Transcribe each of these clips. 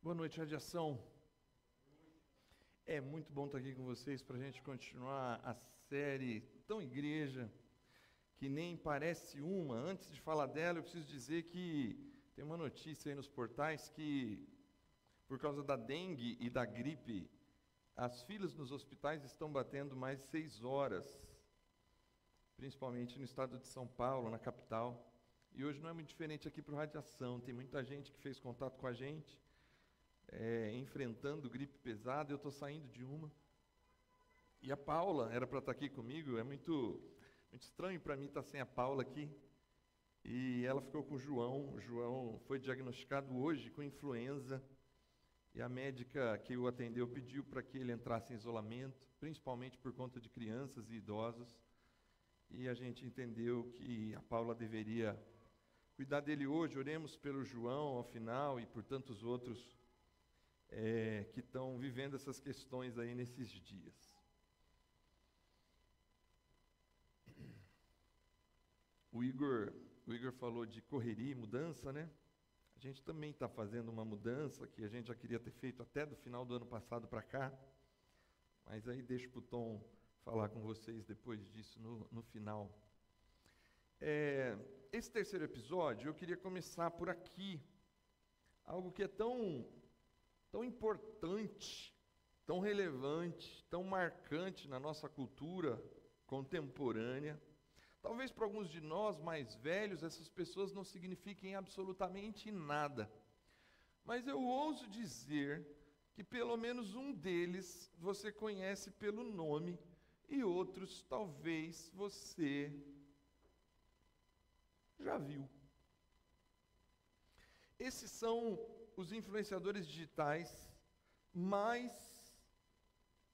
Boa noite, Radiação. É muito bom estar aqui com vocês para a gente continuar a série tão igreja, que nem parece uma. Antes de falar dela, eu preciso dizer que tem uma notícia aí nos portais que, por causa da dengue e da gripe, as filas nos hospitais estão batendo mais de 6 horas, principalmente no estado de São Paulo, na capital. E hoje não é muito diferente aqui para o Radiação. Tem muita gente que fez contato com a gente, enfrentando gripe pesada. Eu estou saindo de uma. E a Paula era para estar aqui comigo. É muito estranho para mim estar sem a Paula aqui. E ela ficou com o João. O João foi diagnosticado hoje com influenza. E a médica que o atendeu pediu para que ele entrasse em isolamento, principalmente por conta de crianças e idosos. E a gente entendeu que a Paula deveria cuidar dele hoje. Oremos pelo João, ao final, e por tantos outros que estão vivendo essas questões aí nesses dias. O Igor falou de correria e mudança, né? A gente também está fazendo uma mudança que a gente já queria ter feito até do final do ano passado para cá, mas aí deixo para o Tom falar com vocês depois disso no final. Esse terceiro episódio, eu queria começar por aqui, algo que é tão importante, tão relevante, tão marcante na nossa cultura contemporânea. Talvez para alguns de nós mais velhos, essas pessoas não signifiquem absolutamente nada. Mas eu ouso dizer que pelo menos um deles você conhece pelo nome e outros talvez você já viu. Esses são os influenciadores digitais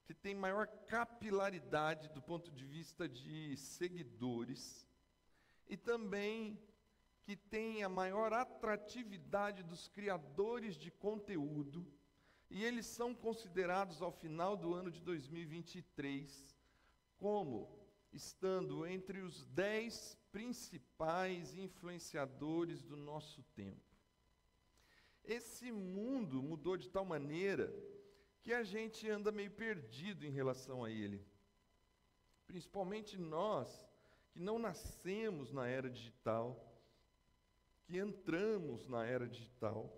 que têm maior capilaridade do ponto de vista de seguidores e também que têm a maior atratividade dos criadores de conteúdo, e eles são considerados ao final do ano de 2023 como estando entre os 10 principais influenciadores do nosso tempo. Esse mundo mudou de tal maneira que a gente anda meio perdido em relação a ele. Principalmente nós, que não nascemos na era digital, que entramos na era digital,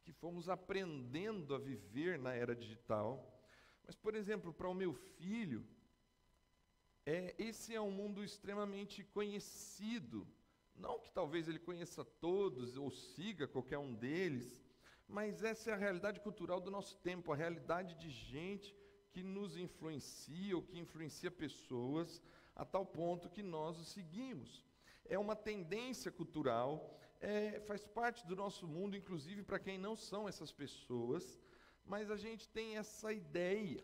que fomos aprendendo a viver na era digital. Mas, por exemplo, para o meu filho, esse é um mundo extremamente conhecido. Não que talvez ele conheça todos ou siga qualquer um deles, mas essa é a realidade cultural do nosso tempo, a realidade de gente que nos influencia ou que influencia pessoas a tal ponto que nós o seguimos. É uma tendência cultural, faz parte do nosso mundo, inclusive para quem não são essas pessoas, mas a gente tem essa ideia.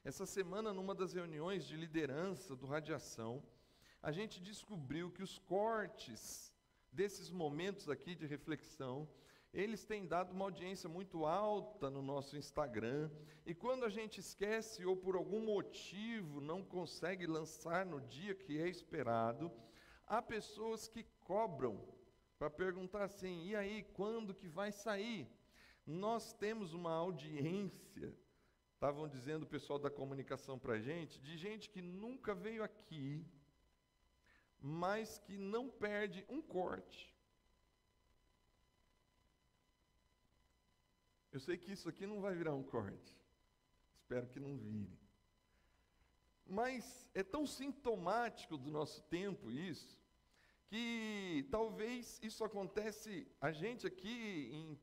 Essa semana, numa das reuniões de liderança do Radiação, a gente descobriu que os cortes desses momentos aqui de reflexão, eles têm dado uma audiência muito alta no nosso Instagram, e quando a gente esquece ou por algum motivo não consegue lançar no dia que é esperado, há pessoas que cobram para perguntar assim: e aí, quando que vai sair? Nós temos uma audiência, estavam dizendo o pessoal da comunicação para a gente, de gente que nunca veio aqui, mas que não perde um corte. Eu sei que isso aqui não vai virar um corte. Espero que não vire. Mas é tão sintomático do nosso tempo isso, que talvez isso acontece a gente aqui em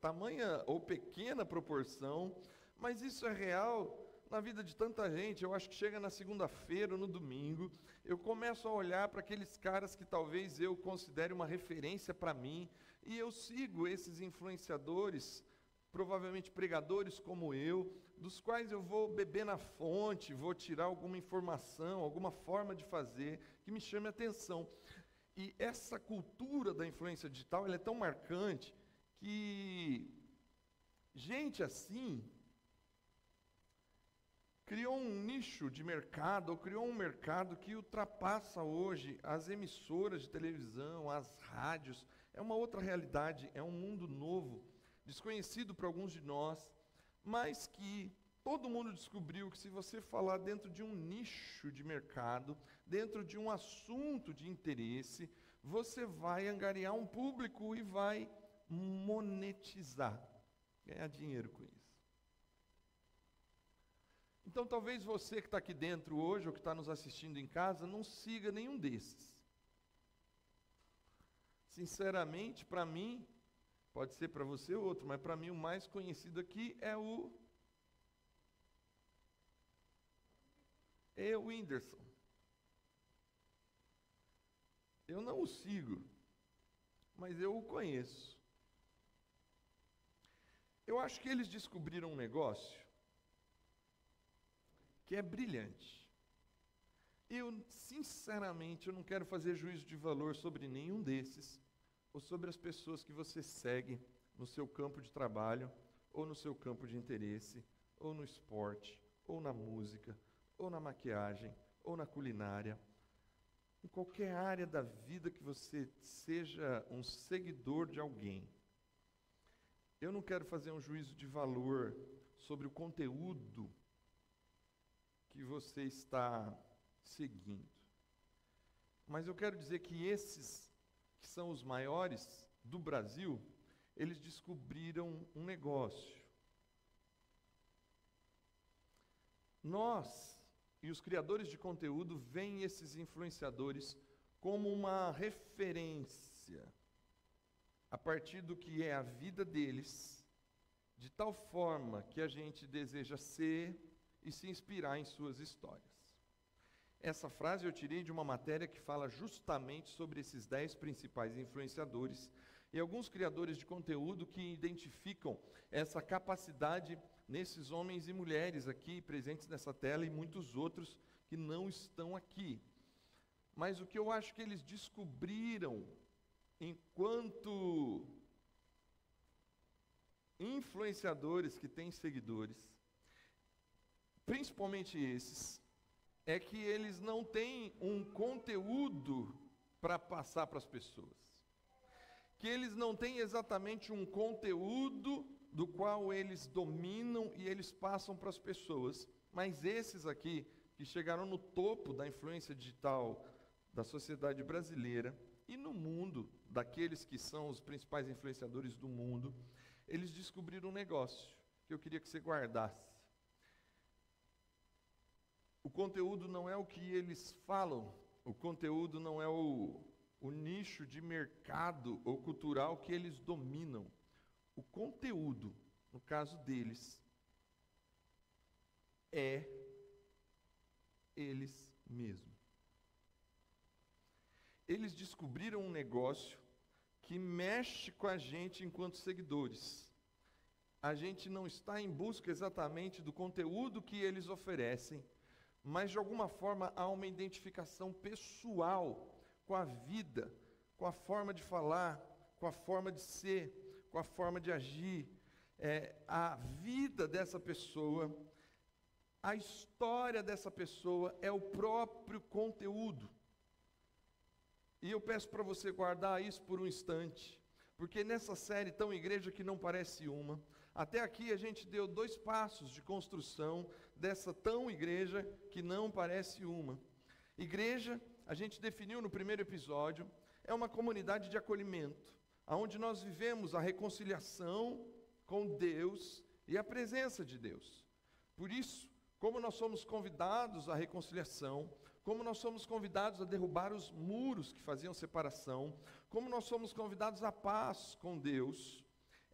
tamanha ou pequena proporção, mas isso é real na vida de tanta gente. Eu acho que chega na segunda-feira ou no domingo, eu começo a olhar para aqueles caras que talvez eu considere uma referência para mim, e eu sigo esses influenciadores, provavelmente pregadores como eu, dos quais eu vou beber na fonte, vou tirar alguma informação, alguma forma de fazer que me chame a atenção. E essa cultura da influência digital, ela é tão marcante que gente assim criou um nicho de mercado, ou criou um mercado que ultrapassa hoje as emissoras de televisão, as rádios. É uma outra realidade, é um mundo novo. desconhecido para alguns de nós, mas que todo mundo descobriu que se você falar dentro de um nicho de mercado, dentro de um assunto de interesse, você vai angariar um público e vai monetizar, ganhar dinheiro com isso. Então talvez você que está aqui dentro hoje, ou que está nos assistindo em casa, não siga nenhum desses. Sinceramente, para mim, pode ser para você outro, mas para mim o mais conhecido aqui é o Whindersson. Eu não o sigo, mas eu o conheço. Eu acho que eles descobriram um negócio que é brilhante. Sinceramente, eu não quero fazer juízo de valor sobre nenhum desses, ou sobre as pessoas que você segue no seu campo de trabalho, ou no seu campo de interesse, ou no esporte, ou na música, ou na maquiagem, ou na culinária. Em qualquer área da vida que você seja um seguidor de alguém. Eu não quero fazer um juízo de valor sobre o conteúdo que você está seguindo. Mas eu quero dizer que esses, que são os maiores do Brasil, eles descobriram um negócio. Nós e os criadores de conteúdo veem esses influenciadores como uma referência a partir do que é a vida deles, de tal forma que a gente deseja ser e se inspirar em suas histórias. Essa frase eu tirei de uma matéria que fala justamente sobre esses 10 principais influenciadores e alguns criadores de conteúdo que identificam essa capacidade nesses homens e mulheres aqui presentes nessa tela e muitos outros que não estão aqui. Mas o que eu acho que eles descobriram enquanto influenciadores que têm seguidores, principalmente esses, é que eles não têm um conteúdo para passar para as pessoas. Que eles não têm exatamente um conteúdo do qual eles dominam e eles passam para as pessoas. Mas esses aqui, que chegaram no topo da influência digital da sociedade brasileira e no mundo, daqueles que são os principais influenciadores do mundo, eles descobriram um negócio que eu queria que você guardasse. O conteúdo não é o que eles falam, o conteúdo não é o nicho de mercado ou cultural que eles dominam. O conteúdo, no caso deles, é eles mesmos. Eles descobriram um negócio que mexe com a gente enquanto seguidores. A gente não está em busca exatamente do conteúdo que eles oferecem, mas de alguma forma há uma identificação pessoal com a vida, com a forma de falar, com a forma de ser, com a forma de agir. A vida dessa pessoa, a história dessa pessoa é o próprio conteúdo. E eu peço para você guardar isso por um instante, porque nessa série Tão Igreja que Não Parece Uma, até aqui a gente deu 2 passos de construção dessa tão igreja que não parece uma. Igreja, a gente definiu no primeiro episódio, é uma comunidade de acolhimento, onde nós vivemos a reconciliação com Deus e a presença de Deus. Por isso, como nós somos convidados à reconciliação, como nós somos convidados a derrubar os muros que faziam separação, como nós somos convidados à paz com Deus,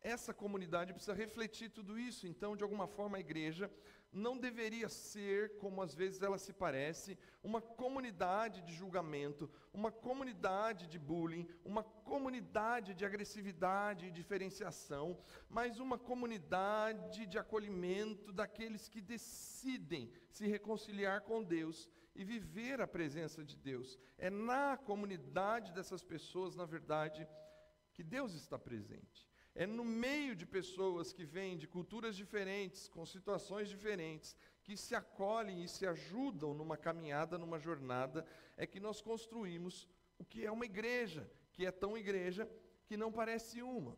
essa comunidade precisa refletir tudo isso. Então, de alguma forma, a igreja não deveria ser, como às vezes ela se parece, uma comunidade de julgamento, uma comunidade de bullying, uma comunidade de agressividade e diferenciação, mas uma comunidade de acolhimento daqueles que decidem se reconciliar com Deus e viver a presença de Deus. É na comunidade dessas pessoas, na verdade, que Deus está presente. É no meio de pessoas que vêm de culturas diferentes, com situações diferentes, que se acolhem e se ajudam numa caminhada, numa jornada, é que nós construímos o que é uma igreja, que é tão igreja que não parece uma.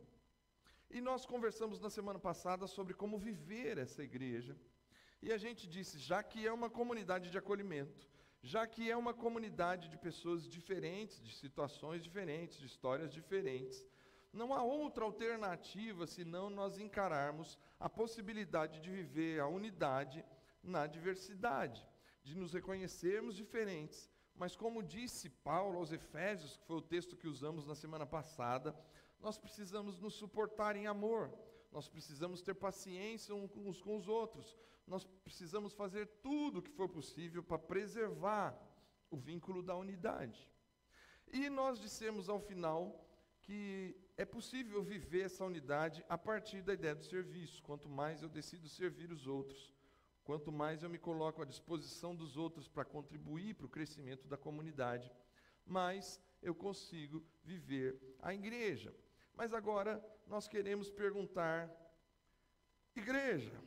E nós conversamos na semana passada sobre como viver essa igreja. E a gente disse, já que é uma comunidade de acolhimento, já que é uma comunidade de pessoas diferentes, de situações diferentes, de histórias diferentes, não há outra alternativa senão nós encararmos a possibilidade de viver a unidade na diversidade, de nos reconhecermos diferentes. Mas como disse Paulo aos Efésios, que foi o texto que usamos na semana passada, nós precisamos nos suportar em amor, nós precisamos ter paciência uns com os outros, nós precisamos fazer tudo o que for possível para preservar o vínculo da unidade. E nós dissemos ao final que é possível viver essa unidade a partir da ideia do serviço. Quanto mais eu decido servir os outros, quanto mais eu me coloco à disposição dos outros para contribuir para o crescimento da comunidade, mais eu consigo viver a igreja. Mas agora nós queremos perguntar, igreja,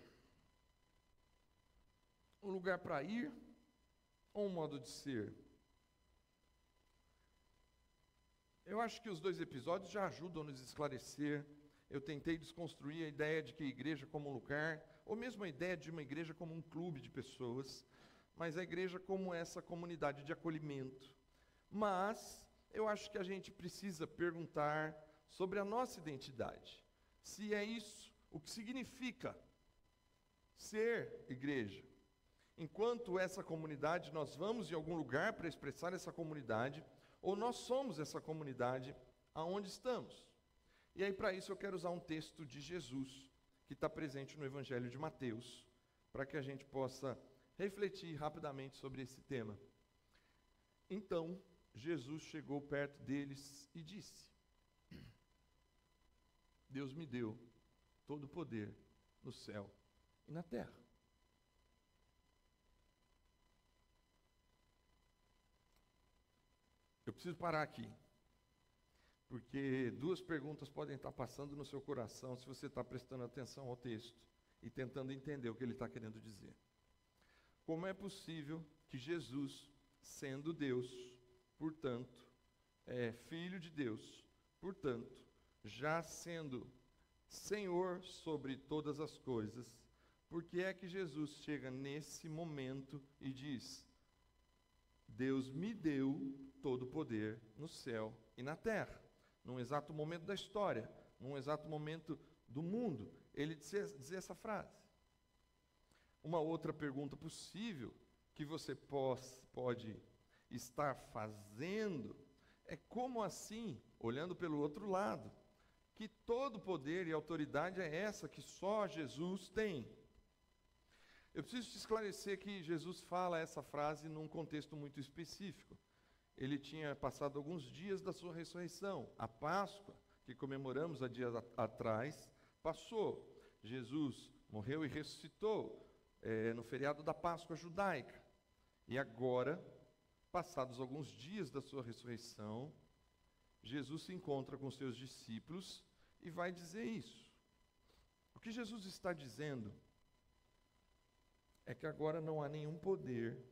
um lugar para ir ou um modo de ser? Eu acho que os 2 episódios já ajudam a nos esclarecer. Eu tentei desconstruir a ideia de que igreja como um lugar, ou mesmo a ideia de uma igreja como um clube de pessoas, mas a igreja como essa comunidade de acolhimento. Mas eu acho que a gente precisa perguntar sobre a nossa identidade. Se é isso, o que significa ser igreja. Enquanto essa comunidade, nós vamos em algum lugar para expressar essa comunidade, ou nós somos essa comunidade aonde estamos. E aí, para isso, eu quero usar um texto de Jesus, que está presente no Evangelho de Mateus, para que a gente possa refletir rapidamente sobre esse tema. Então, Jesus chegou perto deles e disse: Deus me deu todo o poder no céu e na terra. Eu preciso parar aqui, porque 2 perguntas podem estar passando no seu coração se você está prestando atenção ao texto e tentando entender o que ele está querendo dizer. Como é possível que Jesus, sendo Deus, portanto, Filho de Deus, portanto, já sendo Senhor sobre todas as coisas, por que é que Jesus chega nesse momento e diz: Deus me deu todo o poder no céu e na terra? Num exato momento da história, num exato momento do mundo, ele diz essa frase. Uma outra pergunta possível que você pode estar fazendo é: como assim, olhando pelo outro lado, que todo poder e autoridade é essa que só Jesus tem? Eu preciso te esclarecer que Jesus fala essa frase num contexto muito específico. Ele tinha passado alguns dias da sua ressurreição. A Páscoa, que comemoramos há dias atrás, passou. Jesus morreu e ressuscitou no feriado da Páscoa judaica. E agora, passados alguns dias da sua ressurreição, Jesus se encontra com seus discípulos e vai dizer isso. O que Jesus está dizendo é que agora não há nenhum poder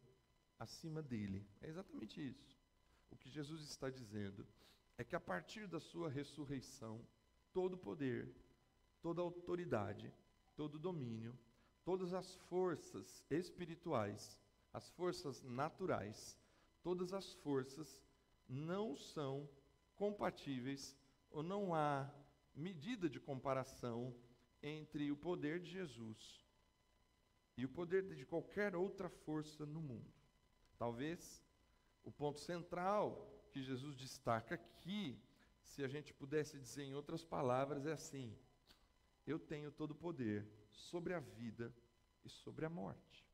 acima dele. É exatamente isso. O que Jesus está dizendo é que a partir da sua ressurreição, todo poder, toda autoridade, todo domínio, todas as forças espirituais, as forças naturais, todas as forças não são compatíveis, ou não há medida de comparação entre o poder de Jesus e o poder de qualquer outra força no mundo. Talvez o ponto central que Jesus destaca aqui, se a gente pudesse dizer em outras palavras, é assim: eu tenho todo o poder sobre a vida e sobre a morte.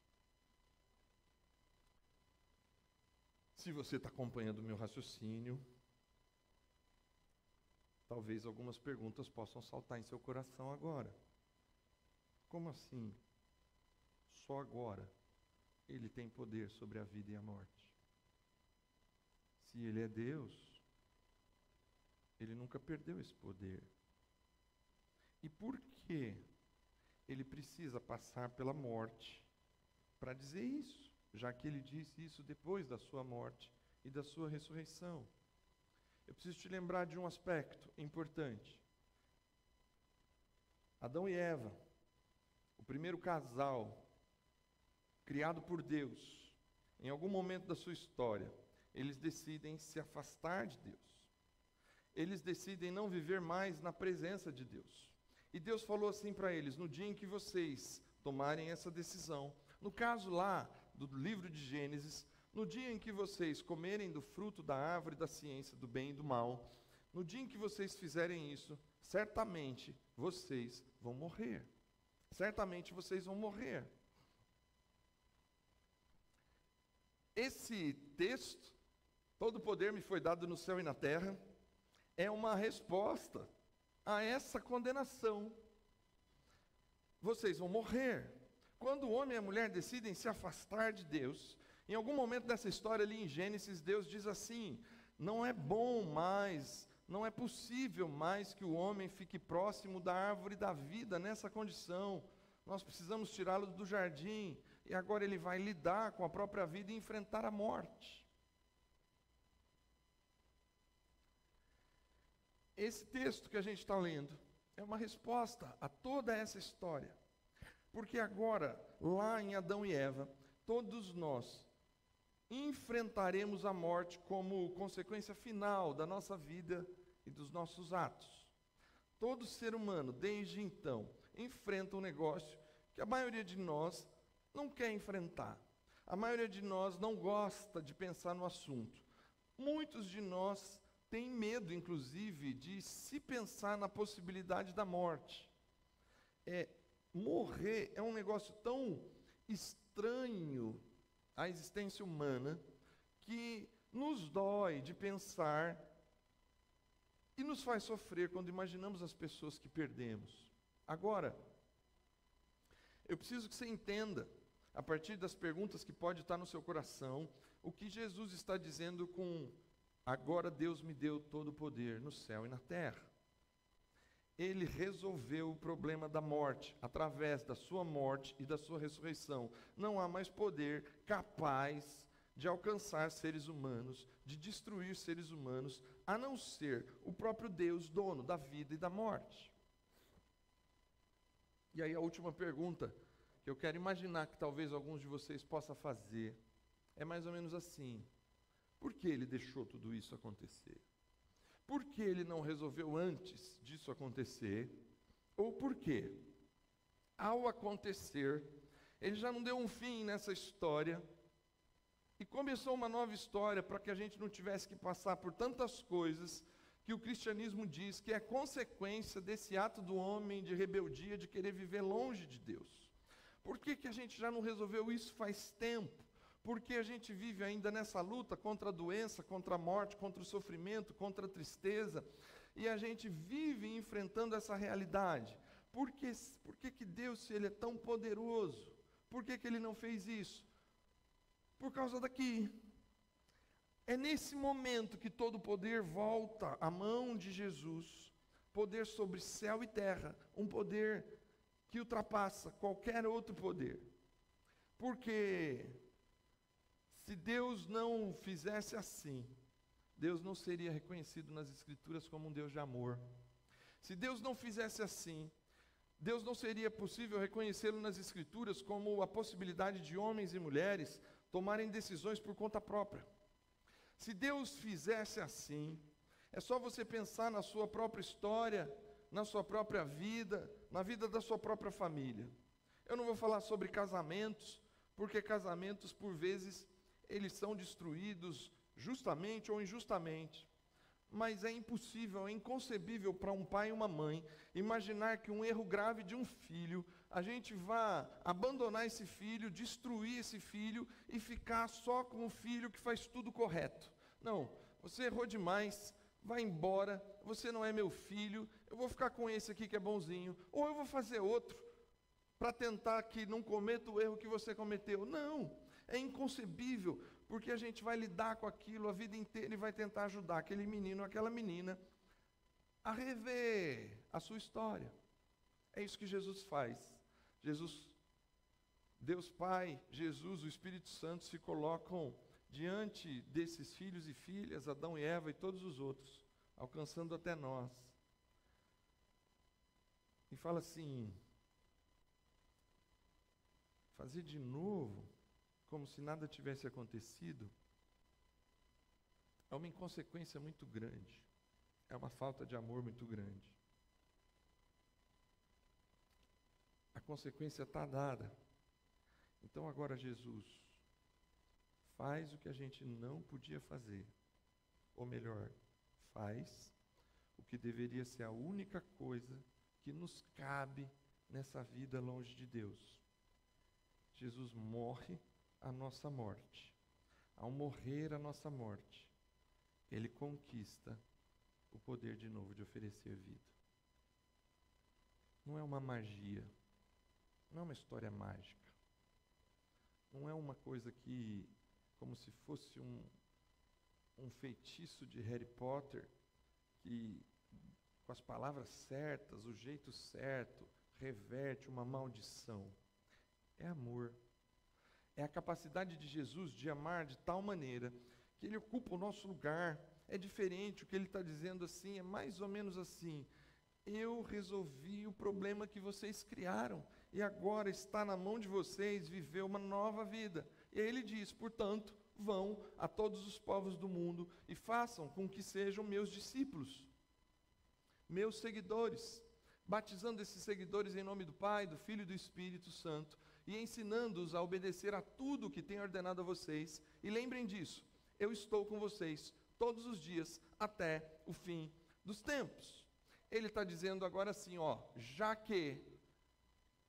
Se você está acompanhando o meu raciocínio, talvez algumas perguntas possam saltar em seu coração agora. Como assim? Só agora ele tem poder sobre a vida e a morte? Se ele é Deus, ele nunca perdeu esse poder. E por que ele precisa passar pela morte para dizer isso, já que ele disse isso depois da sua morte e da sua ressurreição? Eu preciso te lembrar de um aspecto importante. Adão e Eva, o primeiro casal criado por Deus, em algum momento da sua história, eles decidem se afastar de Deus. Eles decidem não viver mais na presença de Deus. E Deus falou assim para eles: no dia em que vocês tomarem essa decisão, no caso lá do livro de Gênesis, no dia em que vocês comerem do fruto da árvore da ciência do bem e do mal, no dia em que vocês fizerem isso, certamente vocês vão morrer. Certamente vocês vão morrer. Esse texto, todo poder me foi dado no céu e na terra, é uma resposta a essa condenação. Vocês vão morrer. Quando o homem e a mulher decidem se afastar de Deus, em algum momento dessa história ali em Gênesis, Deus diz assim: não é bom mais, não é possível mais que o homem fique próximo da árvore da vida nessa condição. Nós precisamos tirá-lo do jardim, e agora ele vai lidar com a própria vida e enfrentar a morte. Esse texto que a gente está lendo é uma resposta a toda essa história. Porque agora, lá em Adão e Eva, todos nós enfrentaremos a morte como consequência final da nossa vida e dos nossos atos. Todo ser humano, desde então, enfrenta um negócio que a maioria de nós não quer enfrentar. A maioria de nós não gosta de pensar no assunto. Muitos de nós têm medo, inclusive, de se pensar na possibilidade da morte. Morrer é um negócio tão estranho à existência humana que nos dói de pensar e nos faz sofrer quando imaginamos as pessoas que perdemos. Agora, eu preciso que você entenda, a partir das perguntas que pode estar no seu coração, o que Jesus está dizendo com: agora Deus me deu todo o poder no céu e na terra. Ele resolveu o problema da morte, através da sua morte e da sua ressurreição. Não há mais poder capaz de alcançar seres humanos, de destruir seres humanos, a não ser o próprio Deus, dono da vida e da morte. E aí a última pergunta que eu quero imaginar que talvez alguns de vocês possam fazer é mais ou menos assim: por que ele deixou tudo isso acontecer? Por que ele não resolveu antes disso acontecer? Ou por que, ao acontecer, ele já não deu um fim nessa história e começou uma nova história para que a gente não tivesse que passar por tantas coisas que o cristianismo diz que é consequência desse ato do homem de rebeldia, de querer viver longe de Deus? Por que que a gente já não resolveu isso faz tempo? Porque a gente vive ainda nessa luta contra a doença, contra a morte, contra o sofrimento, contra a tristeza, e a gente vive enfrentando essa realidade. Por que Deus, se Ele é tão poderoso, por que Ele não fez isso? Por causa daqui. É nesse momento que todo poder volta à mão de Jesus, poder sobre céu e terra, um poder que ultrapassa qualquer outro poder. Porque se Deus não fizesse assim, Deus não seria reconhecido nas Escrituras como um Deus de amor. Se Deus não fizesse assim, Deus não seria possível reconhecê-lo nas Escrituras como a possibilidade de homens e mulheres tomarem decisões por conta própria. Se Deus fizesse assim, é só você pensar na sua própria história, na sua própria vida, na vida da sua própria família. Eu não vou falar sobre casamentos, porque casamentos, por vezes, eles são destruídos justamente ou injustamente. Mas é impossível, é inconcebível para um pai e uma mãe imaginar que um erro grave de um filho, a gente vá abandonar esse filho, destruir esse filho e ficar só com o filho que faz tudo correto. Não, você errou demais, vai embora, você não é meu filho, eu vou ficar com esse aqui que é bonzinho, ou eu vou fazer outro para tentar que não cometa o erro que você cometeu. Não, é inconcebível, porque a gente vai lidar com aquilo a vida inteira e vai tentar ajudar aquele menino ou aquela menina a rever a sua história. É isso que Jesus faz. Jesus, Deus Pai, Jesus, o Espírito Santo se colocam diante desses filhos e filhas, Adão e Eva e todos os outros, alcançando até nós. e fala assim: fazer de novo, como se nada tivesse acontecido, é uma inconsequência muito grande, é uma falta de amor muito grande. A consequência está dada. Então agora Jesus faz o que a gente não podia fazer, ou melhor, faz o que deveria ser a única coisa que nos cabe nessa vida longe de Deus. Jesus morre a nossa morte. Ao morrer a nossa morte, Ele conquista o poder de novo de oferecer vida. Não é uma magia, não é uma história mágica, não é uma coisa que, como se fosse um feitiço de Harry Potter, que com as palavras certas, o jeito certo, reverte uma maldição. É amor. É a capacidade de Jesus de amar de tal maneira que Ele ocupa o nosso lugar. É diferente, o que Ele está dizendo assim, é mais ou menos assim: eu resolvi o problema que vocês criaram, e agora está na mão de vocês viver uma nova vida. E aí Ele diz, portanto, vão a todos os povos do mundo e façam com que sejam meus discípulos, meus seguidores, batizando esses seguidores em nome do Pai, do Filho e do Espírito Santo, e ensinando-os a obedecer a tudo o que tenho ordenado a vocês. E lembrem disso, eu estou com vocês todos os dias até o fim dos tempos. Ele está dizendo agora assim, já que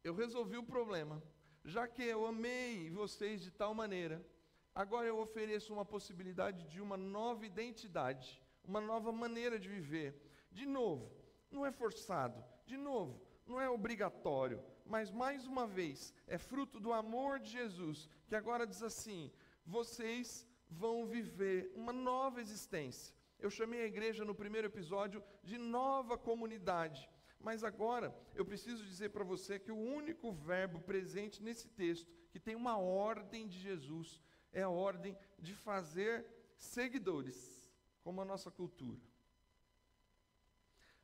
eu resolvi o problema, já que eu amei vocês de tal maneira, agora eu ofereço uma possibilidade de uma nova identidade, uma nova maneira de viver. De novo, não é forçado, de novo, não é obrigatório, mas mais uma vez, é fruto do amor de Jesus, que agora diz assim: vocês vão viver uma nova existência. Eu chamei a igreja no primeiro episódio de nova comunidade, mas agora eu preciso dizer para você que o único verbo presente nesse texto, que tem uma ordem de Jesus, é a ordem de fazer seguidores, como a nossa cultura.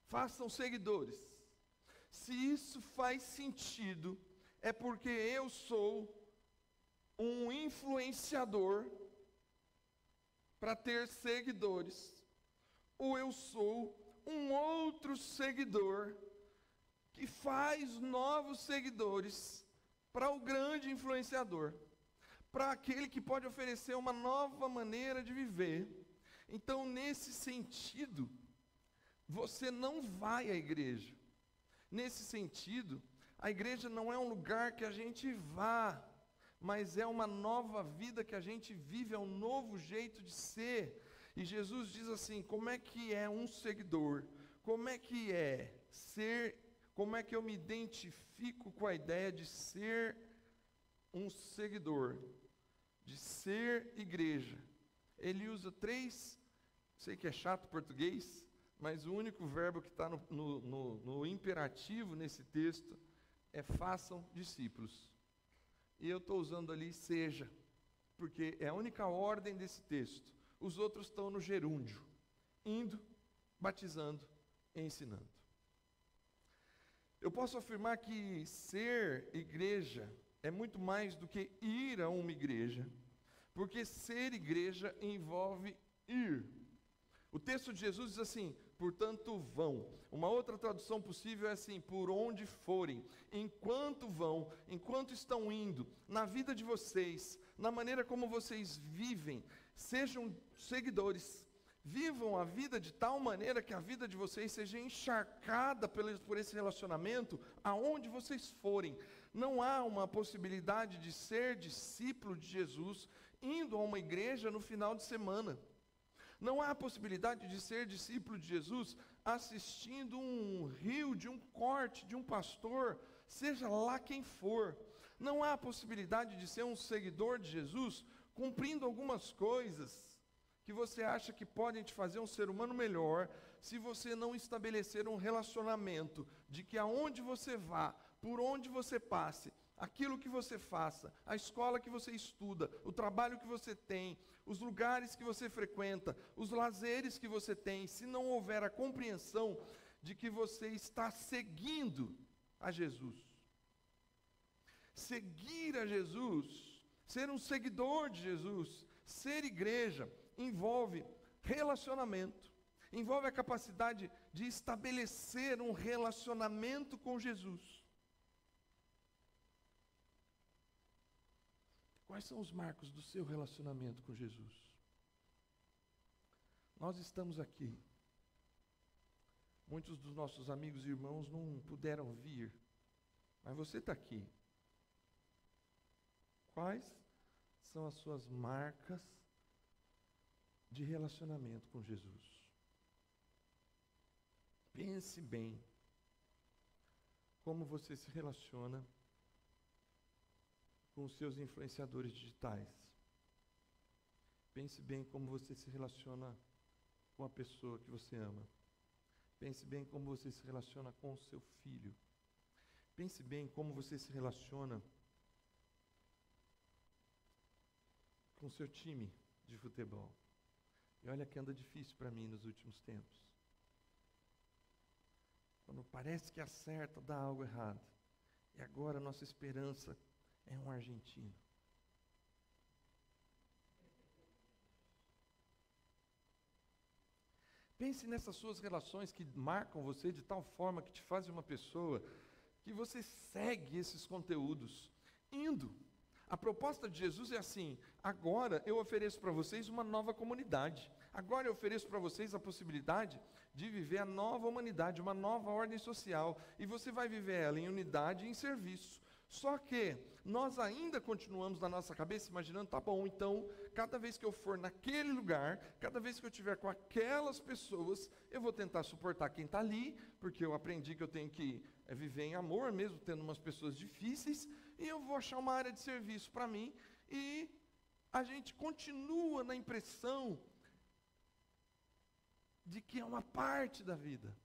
Façam seguidores. Se isso faz sentido, é porque eu sou um influenciador para ter seguidores, ou eu sou um outro seguidor que faz novos seguidores para o grande influenciador, para aquele que pode oferecer uma nova maneira de viver. Então, nesse sentido, você não vai à igreja. Nesse sentido, a igreja não é um lugar que a gente vá, mas é uma nova vida que a gente vive, é um novo jeito de ser. E Jesus diz assim: como é que é um seguidor? Como é que é ser? Como é que eu me identifico com a ideia de ser um seguidor, de ser igreja? Ele usa 3, sei que é chato português, mas o único verbo que está no imperativo nesse texto é façam discípulos. E eu estou usando ali seja, porque é a única ordem desse texto. Os outros estão no gerúndio, indo, batizando e ensinando. Eu posso afirmar que ser igreja é muito mais do que ir a uma igreja, porque ser igreja envolve ir. O texto de Jesus diz assim: portanto vão. Uma outra tradução possível é assim: por onde forem, enquanto vão, enquanto estão indo, na vida de vocês, na maneira como vocês vivem, sejam seguidores. Vivam a vida de tal maneira que a vida de vocês seja encharcada por esse relacionamento aonde vocês forem. Não há uma possibilidade de ser discípulo de Jesus indo a uma igreja no final de semana. Não há a possibilidade de ser discípulo de Jesus assistindo um rio de um corte de um pastor, seja lá quem for. Não há a possibilidade de ser um seguidor de Jesus cumprindo algumas coisas que você acha que podem te fazer um ser humano melhor, se você não estabelecer um relacionamento de que aonde você vá, por onde você passe, aquilo que você faça, a escola que você estuda, o trabalho que você tem, os lugares que você frequenta, os lazeres que você tem, se não houver a compreensão de que você está seguindo a Jesus. Seguir a Jesus, ser um seguidor de Jesus, ser igreja, envolve relacionamento, envolve a capacidade de estabelecer um relacionamento com Jesus. Quais são os marcos do seu relacionamento com Jesus? Nós estamos aqui. Muitos dos nossos amigos e irmãos não puderam vir, mas você está aqui. Quais são as suas marcas de relacionamento com Jesus? Pense bem como você se relaciona com os seus influenciadores digitais. Pense bem como você se relaciona com a pessoa que você ama. Pense bem como você se relaciona com o seu filho. Pense bem como você se relaciona com o seu time de futebol. E olha que anda difícil para mim nos últimos tempos. Quando parece que acerta, dá algo errado. E agora a nossa esperança é um argentino. Pense nessas suas relações que marcam você de tal forma que te fazem uma pessoa que você segue esses conteúdos indo. A proposta de Jesus é assim: agora eu ofereço para vocês uma nova comunidade. Agora eu ofereço para vocês a possibilidade de viver a nova humanidade, uma nova ordem social. E você vai viver ela em unidade e em serviço. Só que nós ainda continuamos na nossa cabeça imaginando, tá bom, então, cada vez que eu for naquele lugar, cada vez que eu estiver com aquelas pessoas, eu vou tentar suportar quem está ali, porque eu aprendi que eu tenho que viver em amor, mesmo tendo umas pessoas difíceis, e eu vou achar uma área de serviço para mim, e a gente continua na impressão de que é uma parte da vida.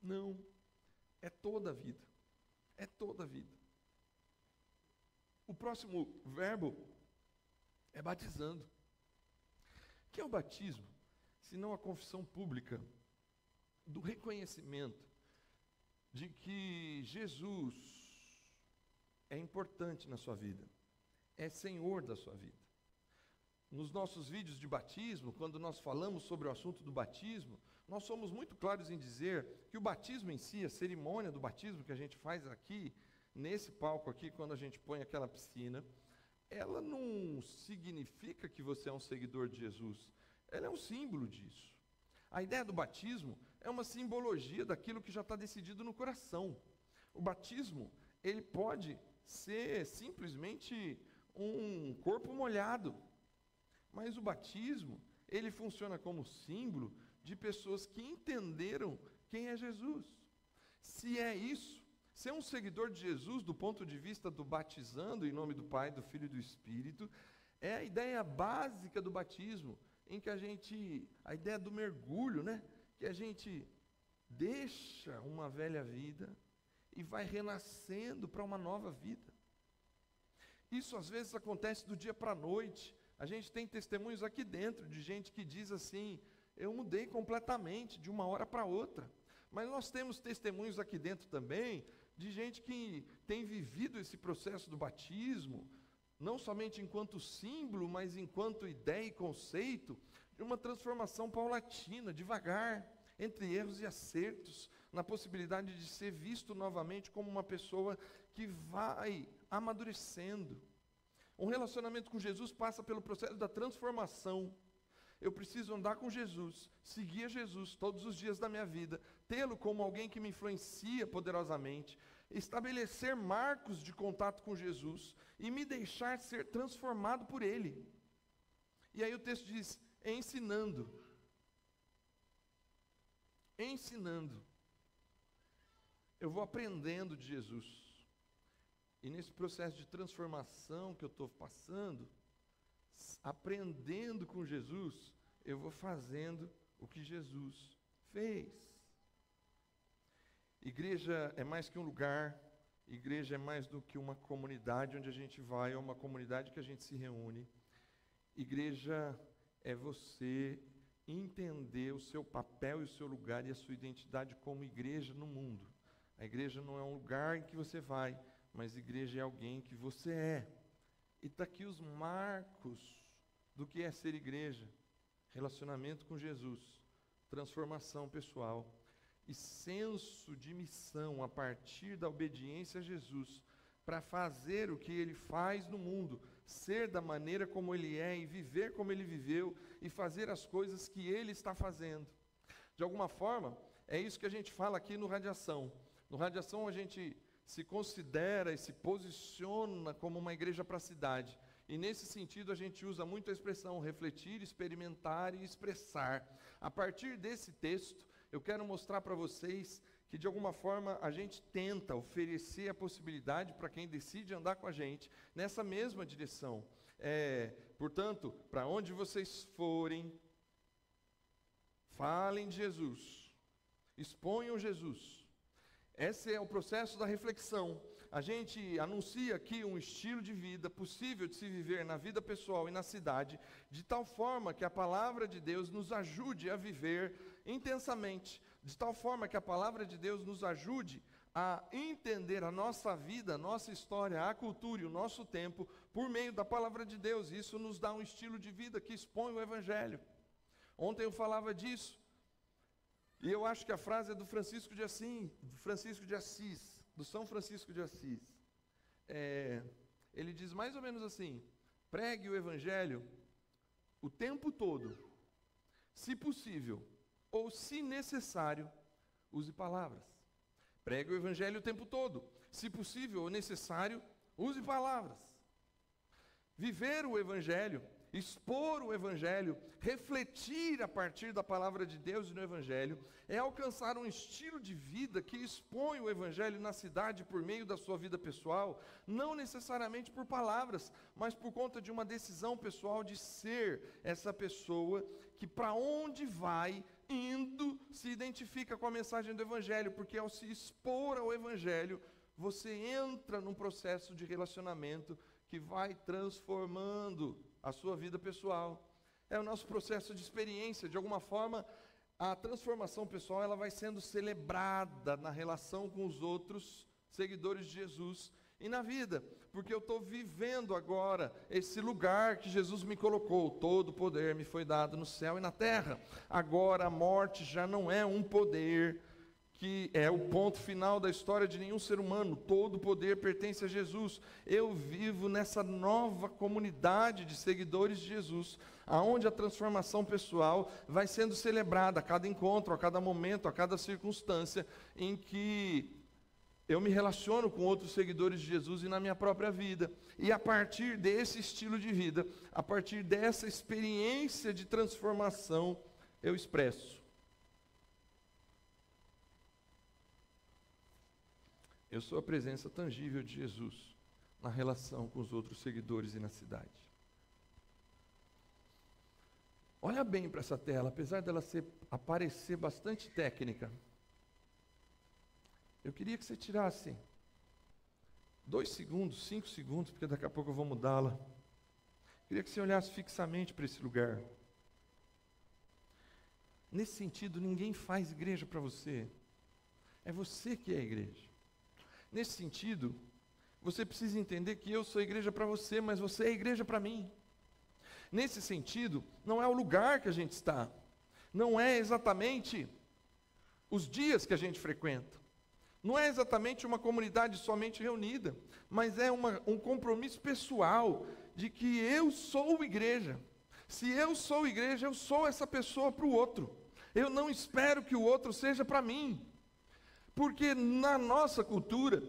Não, é toda a vida. É toda a vida. O próximo verbo é batizando. O que é o batismo? Senão a confissão pública do reconhecimento de que Jesus é importante na sua vida, é Senhor da sua vida. Nos nossos vídeos de batismo, quando nós falamos sobre o assunto do batismo, nós somos muito claros em dizer que o batismo em si, a cerimônia do batismo que a gente faz aqui, nesse palco aqui, quando a gente põe aquela piscina, ela não significa que você é um seguidor de Jesus, ela é um símbolo disso. A ideia do batismo é uma simbologia daquilo que já está decidido no coração. O batismo, ele pode ser simplesmente um corpo molhado, mas o batismo, ele funciona como símbolo de pessoas que entenderam quem é Jesus. Se é isso, ser um seguidor de Jesus do ponto de vista do batizando em nome do Pai, do Filho e do Espírito, é a ideia básica do batismo, em que a ideia do mergulho, né? Que a gente deixa uma velha vida e vai renascendo para uma nova vida. Isso às vezes acontece do dia para a noite. A gente tem testemunhos aqui dentro de gente que diz assim: eu mudei completamente de uma hora para outra. Mas nós temos testemunhos aqui dentro também de gente que tem vivido esse processo do batismo, não somente enquanto símbolo, mas enquanto ideia e conceito, de uma transformação paulatina, devagar, entre erros e acertos, na possibilidade de ser visto novamente como uma pessoa que vai amadurecendo. Um relacionamento com Jesus passa pelo processo da transformação. Eu preciso andar com Jesus, seguir a Jesus todos os dias da minha vida, tê-lo como alguém que me influencia poderosamente, estabelecer marcos de contato com Jesus e me deixar ser transformado por Ele. E aí o texto diz, ensinando. Ensinando. Eu vou aprendendo de Jesus. E nesse processo de transformação que eu estou passando, aprendendo com Jesus, eu vou fazendo o que Jesus fez. Igreja é mais que um lugar, igreja é mais do que uma comunidade onde a gente vai, é uma comunidade que a gente se reúne. Igreja é você entender o seu papel e o seu lugar e a sua identidade como igreja no mundo. A igreja não é um lugar em que você vai, mas a igreja é alguém que você é. E está aqui os marcos do que é ser igreja: relacionamento com Jesus, transformação pessoal e senso de missão a partir da obediência a Jesus, para fazer o que Ele faz no mundo, ser da maneira como Ele é e viver como Ele viveu e fazer as coisas que Ele está fazendo. De alguma forma, é isso que a gente fala aqui no Radiação. No Radiação a gente se considera e se posiciona como uma igreja para a cidade. E nesse sentido a gente usa muito a expressão refletir, experimentar e expressar. A partir desse texto, eu quero mostrar para vocês que de alguma forma a gente tenta oferecer a possibilidade para quem decide andar com a gente nessa mesma direção. Portanto, para onde vocês forem, falem de Jesus, exponham Jesus. Esse é o processo da reflexão. A gente anuncia aqui um estilo de vida possível de se viver na vida pessoal e na cidade, de tal forma que a palavra de Deus nos ajude a viver intensamente, de tal forma que a palavra de Deus nos ajude a entender a nossa vida, a nossa história, a cultura e o nosso tempo por meio da palavra de Deus. Isso nos dá um estilo de vida que expõe o Evangelho. Ontem eu falava disso, e eu acho que a frase é do Francisco de Assis, do São Francisco de Assis. Ele diz mais ou menos assim: pregue o Evangelho o tempo todo, se possível, ou se necessário, use palavras. Pregue o Evangelho o tempo todo, se possível ou necessário, use palavras. Viver o Evangelho, expor o Evangelho, refletir a partir da palavra de Deus e no Evangelho, é alcançar um estilo de vida que expõe o Evangelho na cidade por meio da sua vida pessoal, não necessariamente por palavras, mas por conta de uma decisão pessoal de ser essa pessoa que, para onde vai, indo, se identifica com a mensagem do Evangelho, porque ao se expor ao Evangelho, você entra num processo de relacionamento que vai transformando a sua vida pessoal. É o nosso processo de experiência. De alguma forma, a transformação pessoal ela vai sendo celebrada na relação com os outros seguidores de Jesus e na vida, porque eu estou vivendo agora esse lugar que Jesus me colocou. Todo poder me foi dado no céu e na terra. Agora a morte já não é um poder que é o ponto final da história de nenhum ser humano. Todo o poder pertence a Jesus. Eu vivo nessa nova comunidade de seguidores de Jesus, aonde a transformação pessoal vai sendo celebrada a cada encontro, a cada momento, a cada circunstância em que eu me relaciono com outros seguidores de Jesus e na minha própria vida. E a partir desse estilo de vida, a partir dessa experiência de transformação, eu expresso. Eu sou a presença tangível de Jesus na relação com os outros seguidores e na cidade. Olha bem para essa tela, apesar dela aparecer bastante técnica. Eu queria que você tirasse 2 segundos, 5 segundos, porque daqui a pouco eu vou mudá-la. Queria que você olhasse fixamente para esse lugar. Nesse sentido, ninguém faz igreja para você. É você que é a igreja. Nesse sentido, você precisa entender que eu sou igreja para você, mas você é igreja para mim. Nesse sentido, não é o lugar que a gente está, não é exatamente os dias que a gente frequenta, não é exatamente uma comunidade somente reunida, mas é um compromisso pessoal de que eu sou igreja. Se eu sou igreja, eu sou essa pessoa para o outro. Eu não espero que o outro seja para mim. Porque na nossa cultura,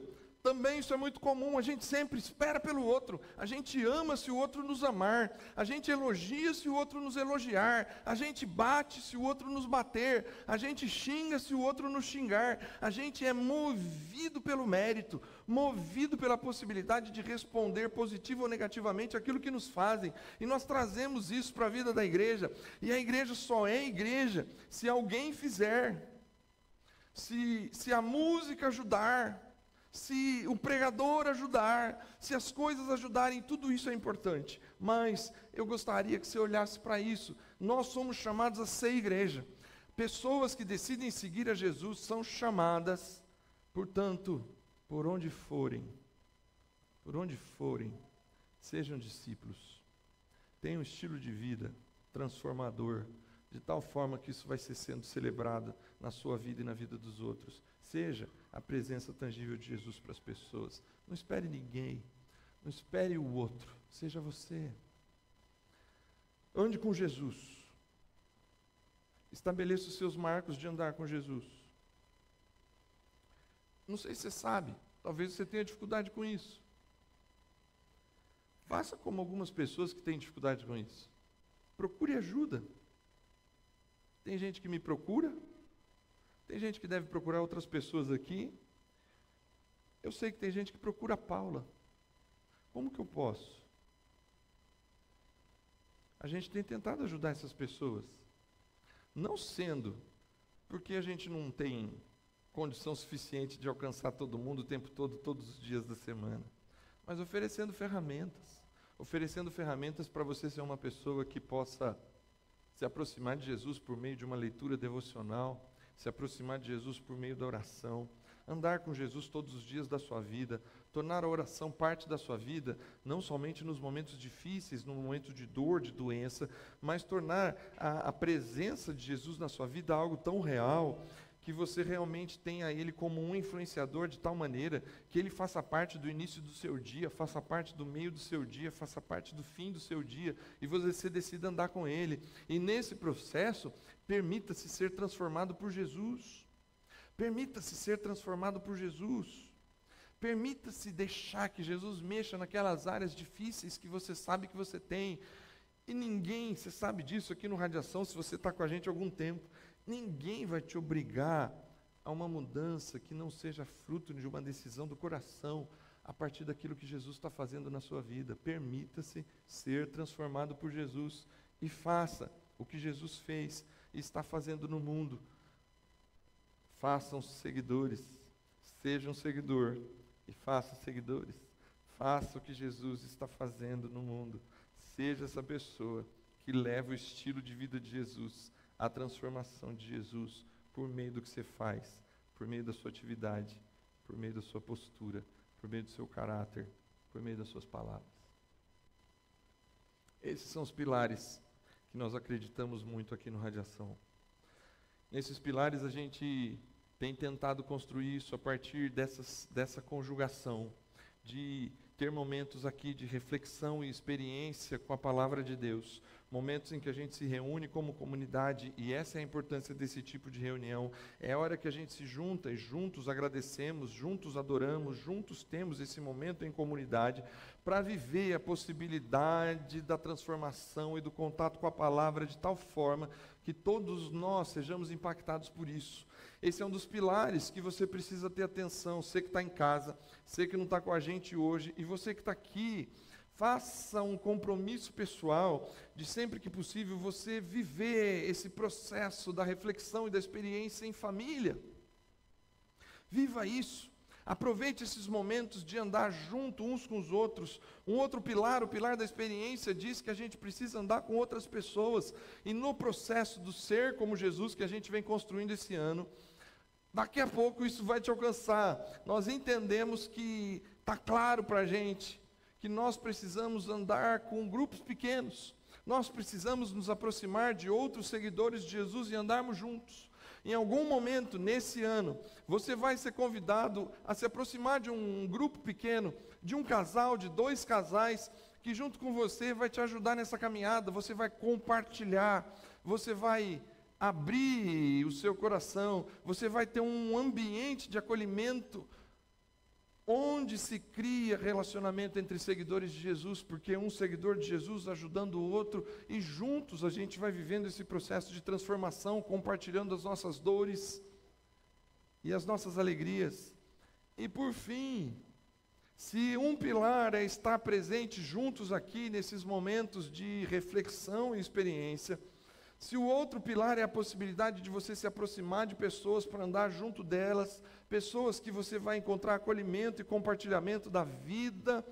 também isso é muito comum, a gente sempre espera pelo outro, a gente ama se o outro nos amar, a gente elogia se o outro nos elogiar, a gente bate se o outro nos bater, a gente xinga se o outro nos xingar, a gente é movido pelo mérito, movido pela possibilidade de responder positivo ou negativamente aquilo que nos fazem, e nós trazemos isso para a vida da igreja, e a igreja só é igreja se alguém fizer. Se a música ajudar, se o pregador ajudar, se as coisas ajudarem, tudo isso é importante. Mas eu gostaria que você olhasse para isso. Nós somos chamados a ser igreja. Pessoas que decidem seguir a Jesus são chamadas Portanto, por onde forem, sejam discípulos. Tenham um estilo de vida transformador, de tal forma que isso vai ser sendo celebrado na sua vida e na vida dos outros. Seja a presença tangível de Jesus para as pessoas. Não espere ninguém, não espere o outro, seja você. Ande com Jesus. Estabeleça os seus marcos de andar com Jesus. Não sei se você sabe, talvez você tenha dificuldade com isso. Faça como algumas pessoas que têm dificuldade com isso. Procure ajuda. Tem gente que me procura, tem gente que deve procurar outras pessoas aqui. Eu sei que tem gente que procura a Paula. Como que eu posso? A gente tem tentado ajudar essas pessoas. Não sendo porque a gente não tem condição suficiente de alcançar todo mundo o tempo todo, todos os dias da semana, mas oferecendo ferramentas para você ser uma pessoa que possa se aproximar de Jesus por meio de uma leitura devocional, se aproximar de Jesus por meio da oração, andar com Jesus todos os dias da sua vida, tornar a oração parte da sua vida, não somente nos momentos difíceis, no momento de dor, de doença, mas tornar a presença de Jesus na sua vida algo tão real, que você realmente tenha Ele como um influenciador de tal maneira que Ele faça parte do início do seu dia, faça parte do meio do seu dia, faça parte do fim do seu dia, e você decida andar com Ele. E nesse processo, permita-se ser transformado por Jesus. Permita-se ser transformado por Jesus. Permita-se deixar que Jesus mexa naquelas áreas difíceis que você sabe que você tem. E ninguém, você sabe disso aqui no Radiação, se você está com a gente há algum tempo, ninguém vai te obrigar a uma mudança que não seja fruto de uma decisão do coração, a partir daquilo que Jesus está fazendo na sua vida. Permita-se ser transformado por Jesus e faça o que Jesus fez e está fazendo no mundo. Façam seguidores, seja um seguidor e faça seguidores. Faça o que Jesus está fazendo no mundo. Seja essa pessoa que leva o estilo de vida de Jesus, a transformação de Jesus, por meio do que você faz, por meio da sua atividade, por meio da sua postura, por meio do seu caráter, por meio das suas palavras. Esses são os pilares que nós acreditamos muito aqui no Radiação. Nesses pilares a gente tem tentado construir isso a partir dessa conjugação, de ter momentos aqui de reflexão e experiência com a palavra de Deus, momentos em que a gente se reúne como comunidade, e essa é a importância desse tipo de reunião. É a hora que a gente se junta e juntos agradecemos, juntos adoramos, juntos temos esse momento em comunidade para viver a possibilidade da transformação e do contato com a palavra de tal forma que todos nós sejamos impactados por isso. Esse é um dos pilares que você precisa ter atenção. Você que está em casa, você que não está com a gente hoje, e você que está aqui, faça um compromisso pessoal de sempre que possível você viver esse processo da reflexão e da experiência em família. Viva isso. Aproveite esses momentos de andar junto uns com os outros. Um outro pilar, o pilar da experiência, diz que a gente precisa andar com outras pessoas. E no processo do ser como Jesus que a gente vem construindo esse ano, daqui a pouco isso vai te alcançar. Nós entendemos que está claro para a gente que nós precisamos andar com grupos pequenos. Nós precisamos nos aproximar de outros seguidores de Jesus e andarmos juntos. Em algum momento, nesse ano, você vai ser convidado a se aproximar de um grupo pequeno, de um casal, de 2 casais, que junto com você vai te ajudar nessa caminhada. Você vai compartilhar, você vai abrir o seu coração, você vai ter um ambiente de acolhimento, onde se cria relacionamento entre seguidores de Jesus, porque um seguidor de Jesus ajudando o outro, e juntos a gente vai vivendo esse processo de transformação, compartilhando as nossas dores e as nossas alegrias. E por fim, se um pilar é estar presente juntos aqui nesses momentos de reflexão e experiência, se o outro pilar é a possibilidade de você se aproximar de pessoas para andar junto delas, pessoas que você vai encontrar acolhimento e compartilhamento da vida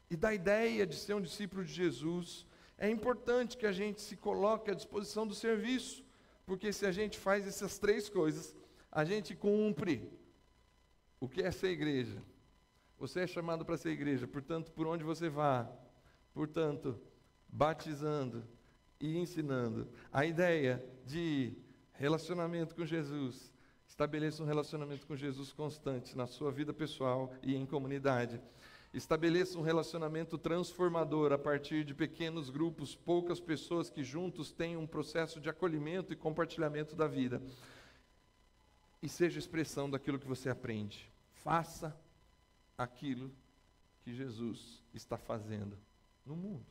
e da ideia de ser um discípulo de Jesus, é importante que a gente se coloque à disposição do serviço, porque se a gente faz essas 3 coisas, a gente cumpre O que é ser igreja? Você é chamado para ser igreja, portanto, por onde você vá, portanto, batizando e ensinando. A ideia de relacionamento com Jesus, estabeleça um relacionamento com Jesus constante na sua vida pessoal e em comunidade. Estabeleça um relacionamento transformador a partir de pequenos grupos, poucas pessoas que juntos têm um processo de acolhimento e compartilhamento da vida. E seja expressão daquilo que você aprende. Faça aquilo que Jesus está fazendo no mundo.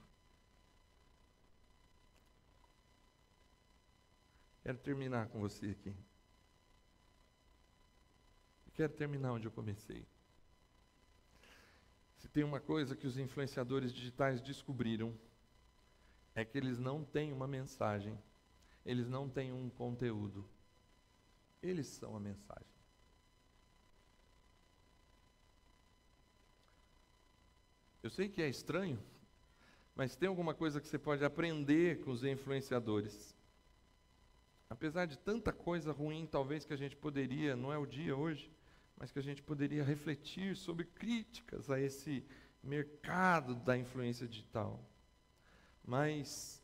Quero terminar com você aqui. Quero terminar onde eu comecei. Se tem uma coisa que os influenciadores digitais descobriram, é que eles não têm uma mensagem, eles não têm um conteúdo. Eles são a mensagem. Eu sei que é estranho, mas tem alguma coisa que você pode aprender com os influenciadores. Apesar de tanta coisa ruim, talvez que a gente poderia, não é o dia hoje, mas que a gente poderia refletir sobre críticas a esse mercado da influência digital. Mas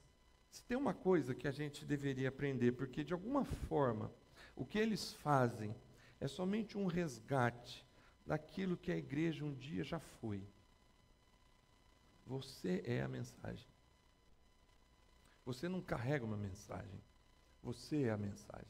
se tem uma coisa que a gente deveria aprender, porque de alguma forma o que eles fazem é somente um resgate daquilo que a igreja um dia já foi. Você é a mensagem. Você não carrega uma mensagem. Você é a mensagem.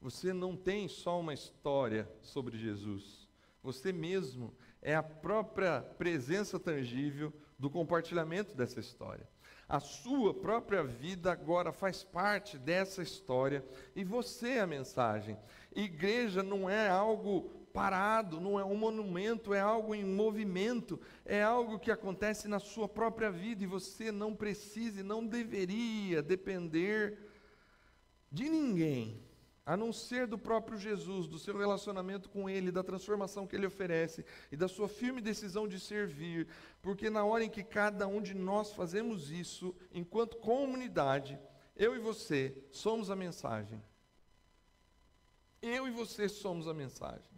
Você não tem só uma história sobre Jesus. Você mesmo é a própria presença tangível do compartilhamento dessa história. A sua própria vida agora faz parte dessa história e você é a mensagem. Igreja não é algo parado, não é um monumento, é algo em movimento, é algo que acontece na sua própria vida e você não precisa e não deveria depender de ninguém, a não ser do próprio Jesus, do seu relacionamento com Ele, da transformação que Ele oferece e da sua firme decisão de servir, porque na hora em que cada um de nós fazemos isso, enquanto comunidade, eu e você somos a mensagem. Eu e você somos a mensagem.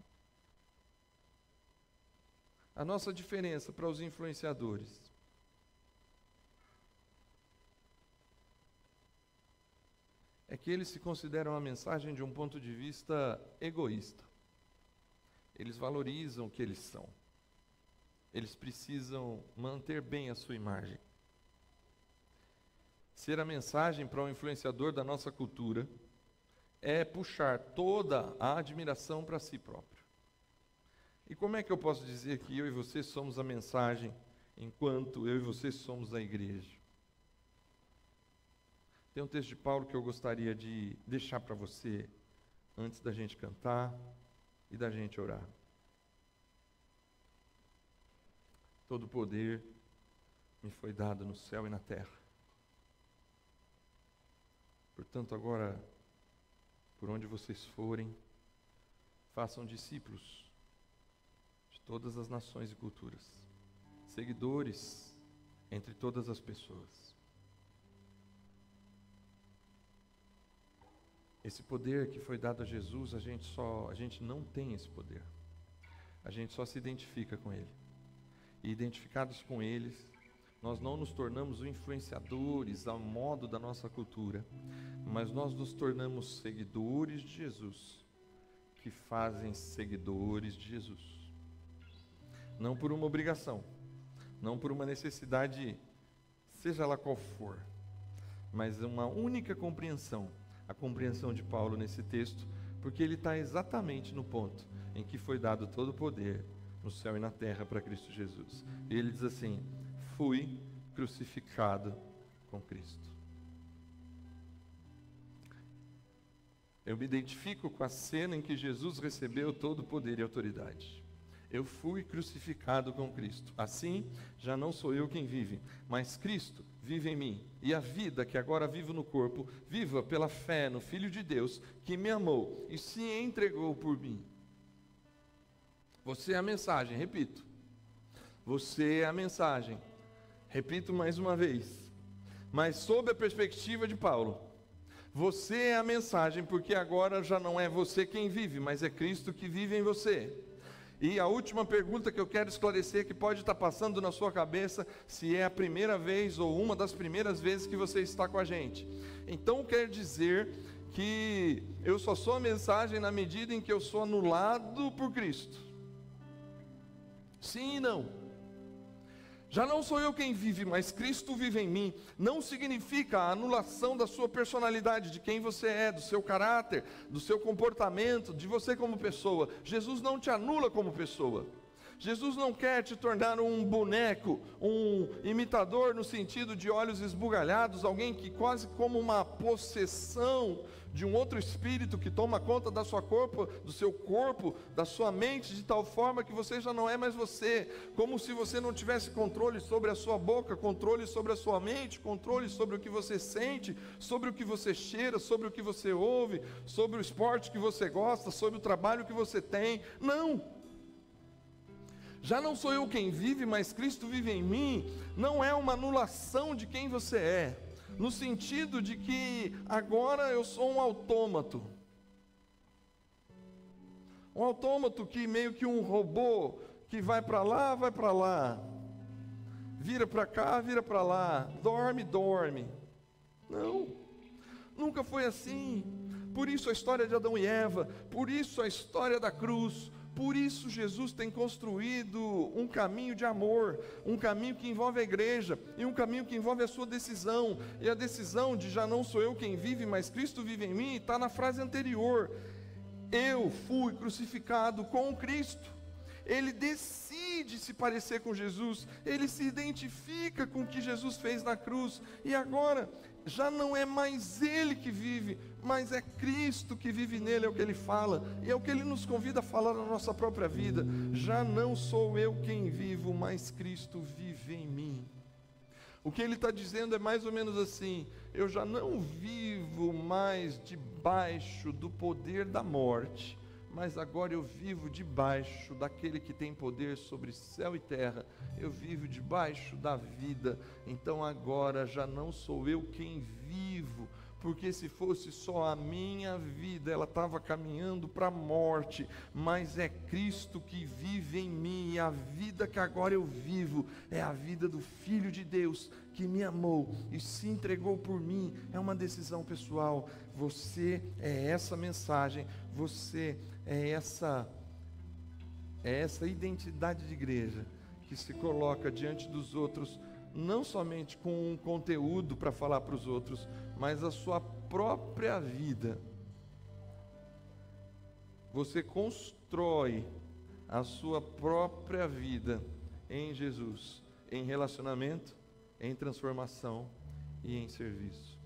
A nossa diferença para os influenciadores é que eles se consideram a mensagem de um ponto de vista egoísta. Eles valorizam o que eles são. Eles precisam manter bem a sua imagem. Ser a mensagem para um influenciador da nossa cultura é puxar toda a admiração para si próprio. E como é que eu posso dizer que eu e você somos a mensagem, enquanto eu e você somos a igreja? Tem um texto de Paulo que eu gostaria de deixar para você, antes da gente cantar e da gente orar. Todo poder me foi dado no céu e na terra. Portanto, agora, por onde vocês forem, façam discípulos de todas as nações e culturas, seguidores entre todas as pessoas. Esse poder que foi dado a Jesus, a gente não tem esse poder. A gente só se identifica com Ele. E identificados com eles, nós não nos tornamos influenciadores ao modo da nossa cultura, mas nós nos tornamos seguidores de Jesus, que fazem seguidores de Jesus. Não por uma obrigação, não por uma necessidade, seja lá qual for, mas uma única compreensão, a compreensão de Paulo nesse texto, porque ele está exatamente no ponto em que foi dado todo o poder no céu e na terra para Cristo Jesus. E ele diz assim: fui crucificado com Cristo. Eu me identifico com a cena em que Jesus recebeu todo o poder e autoridade. Eu fui crucificado com Cristo. Assim, já não sou eu quem vive, mas Cristo vive em mim. E a vida que agora vivo no corpo, viva pela fé no Filho de Deus, que me amou e se entregou por mim. Você é a mensagem, repito. Você é a mensagem. Repito mais uma vez. Mas sob a perspectiva de Paulo, você é a mensagem, porque agora já não é você quem vive, mas é Cristo que vive em você. E a última pergunta que eu quero esclarecer, que pode estar passando na sua cabeça, se é a primeira vez ou uma das primeiras vezes que você está com a gente. Então quer dizer que eu só sou a mensagem na medida em que eu sou anulado por Cristo? Sim e não. Já não sou eu quem vive, mas Cristo vive em mim. Não significa a anulação da sua personalidade, de quem você é, do seu caráter, do seu comportamento, de você como pessoa. Jesus não te anula como pessoa. Jesus não quer te tornar um boneco, um imitador no sentido de olhos esbugalhados, alguém que quase como uma possessão de um outro espírito que toma conta da sua corpo, do seu corpo, da sua mente, de tal forma que você já não é mais você, como se você não tivesse controle sobre a sua boca, controle sobre a sua mente, controle sobre o que você sente, sobre o que você cheira, sobre o que você ouve, sobre o esporte que você gosta, sobre o trabalho que você tem. Não! Já não sou eu quem vive, mas Cristo vive em mim, não é uma anulação de quem você é, no sentido de que agora eu sou um autômato. Um autômato que meio que um robô, que vai para lá, vira para cá, vira para lá, dorme, dorme. Não, nunca foi assim. Por isso a história de Adão e Eva, por isso a história da cruz. Por isso Jesus tem construído um caminho de amor, um caminho que envolve a igreja, e um caminho que envolve a sua decisão, e a decisão de já não sou eu quem vive, mas Cristo vive em mim, está na frase anterior. Eu fui crucificado com Cristo. Ele decide se parecer com Jesus, ele se identifica com o que Jesus fez na cruz, e agora já não é mais ele que vive, mas é Cristo que vive nele, é o que ele fala, e é o que ele nos convida a falar na nossa própria vida. Já não sou eu quem vivo, mas Cristo vive em mim. O que ele está dizendo é mais ou menos assim: eu já não vivo mais debaixo do poder da morte, mas agora eu vivo debaixo daquele que tem poder sobre céu e terra. Eu vivo debaixo da vida. Então agora já não sou eu quem vivo, porque se fosse só a minha vida, ela estava caminhando para a morte, mas é Cristo que vive em mim, e a vida que agora eu vivo é a vida do Filho de Deus, que me amou e se entregou por mim. É uma decisão pessoal. Você é essa mensagem, você é essa identidade de igreja, que se coloca diante dos outros, não somente com um conteúdo para falar para os outros, mas a sua própria vida. Você constrói a sua própria vida em Jesus, em relacionamento, em transformação e em serviço.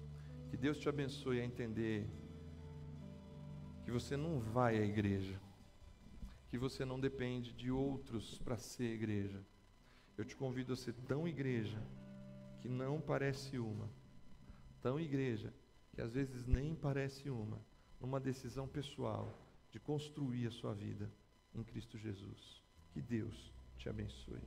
Que Deus te abençoe a entender que você não vai à igreja, que você não depende de outros para ser igreja. Eu te convido a ser tão igreja que não parece uma, tão igreja que às vezes nem parece uma, numa decisão pessoal de construir a sua vida em Cristo Jesus. Que Deus te abençoe.